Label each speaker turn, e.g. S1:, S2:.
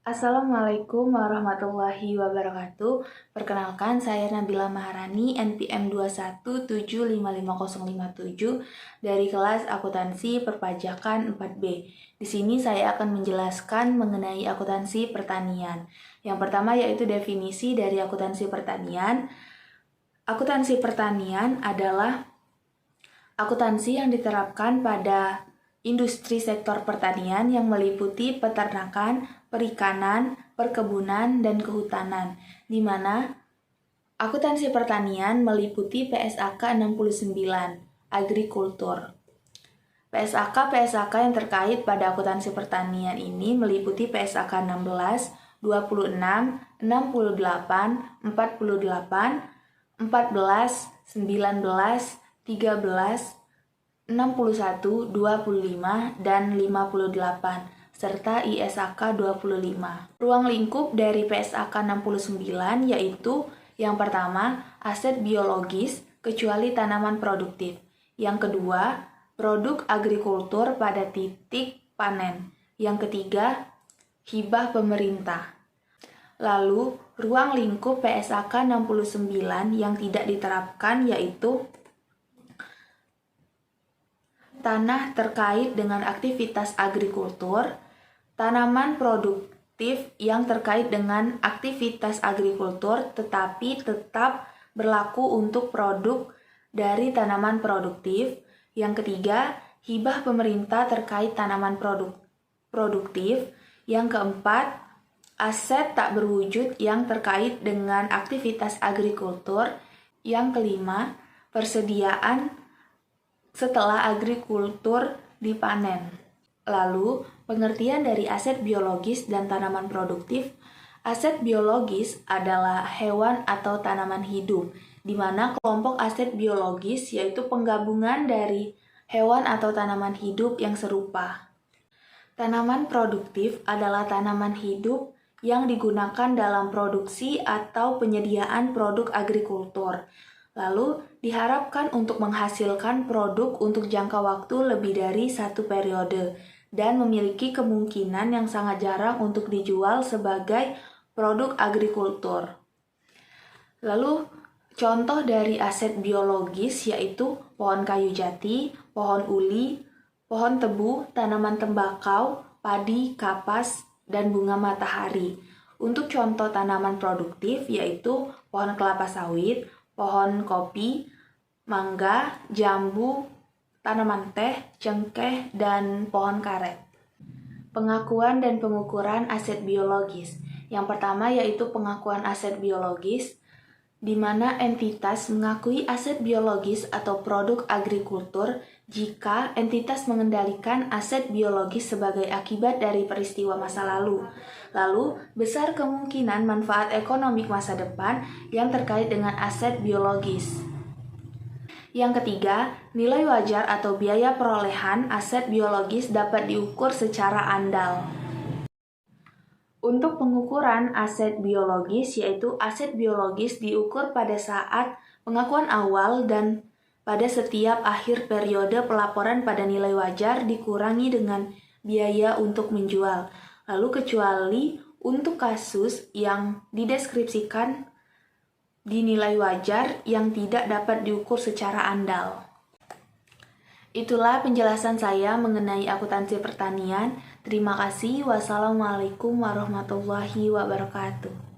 S1: Assalamualaikum warahmatullahi wabarakatuh. Perkenalkan, saya Nabila Maharani, NPM 217555057 dari kelas Akuntansi Perpajakan 4B. Di sini saya akan menjelaskan mengenai akuntansi pertanian. Yang pertama yaitu definisi dari akuntansi pertanian. Akuntansi pertanian adalah akuntansi yang diterapkan pada industri sektor pertanian yang meliputi peternakan, perikanan, perkebunan, dan kehutanan, di mana akuntansi pertanian meliputi PSAK 69, agrikultur. PSAK yang terkait pada akuntansi pertanian ini meliputi PSAK 16, 26, 68, 48, 14, 19, 13, 61, 25, dan 58, serta ISAK 25. Ruang lingkup dari PSAK 69 yaitu yang pertama, aset biologis kecuali tanaman produktif. Yang kedua, produk agrikultur pada titik panen. Yang ketiga, hibah pemerintah. Lalu, ruang lingkup PSAK 69 yang tidak diterapkan yaitu tanah terkait dengan aktivitas agrikultur, tanaman produktif yang terkait dengan aktivitas agrikultur tetapi tetap berlaku untuk produk dari tanaman produktif. Yang ketiga, hibah pemerintah terkait tanaman produktif. Yang keempat, aset tak berwujud yang terkait dengan aktivitas agrikultur. Yang kelima, persediaan setelah agrikultur dipanen. Lalu, pengertian dari aset biologis dan tanaman produktif. Aset biologis adalah hewan atau tanaman hidup, di mana kelompok aset biologis yaitu penggabungan dari hewan atau tanaman hidup yang serupa. Tanaman produktif adalah tanaman hidup yang digunakan dalam produksi atau penyediaan produk agrikultur. Lalu, diharapkan untuk menghasilkan produk untuk jangka waktu lebih dari satu periode dan memiliki kemungkinan yang sangat jarang untuk dijual sebagai produk agrikultur. Lalu, contoh dari aset biologis yaitu pohon kayu jati, pohon uli, pohon tebu, tanaman tembakau, padi, kapas, dan bunga matahari. Untuk contoh tanaman produktif yaitu pohon kelapa sawit, pohon kopi, mangga, jambu, tanaman teh, cengkeh, dan pohon karet. Pengakuan dan pengukuran aset biologis. Yang pertama yaitu pengakuan aset biologis, di mana entitas mengakui aset biologis atau produk agrikultur jika entitas mengendalikan aset biologis sebagai akibat dari peristiwa masa lalu. Lalu, besar kemungkinan manfaat ekonomi masa depan yang terkait dengan aset biologis. Yang ketiga, nilai wajar atau biaya perolehan aset biologis dapat diukur secara andal. Untuk pengukuran aset biologis, yaitu aset biologis diukur pada saat pengakuan awal dan pada setiap akhir periode pelaporan pada nilai wajar dikurangi dengan biaya untuk menjual. Lalu kecuali untuk kasus yang dideskripsikan di nilai wajar yang tidak dapat diukur secara andal. Itulah penjelasan saya mengenai akuntansi pertanian. Terima kasih. Wassalamualaikum warahmatullahi wabarakatuh.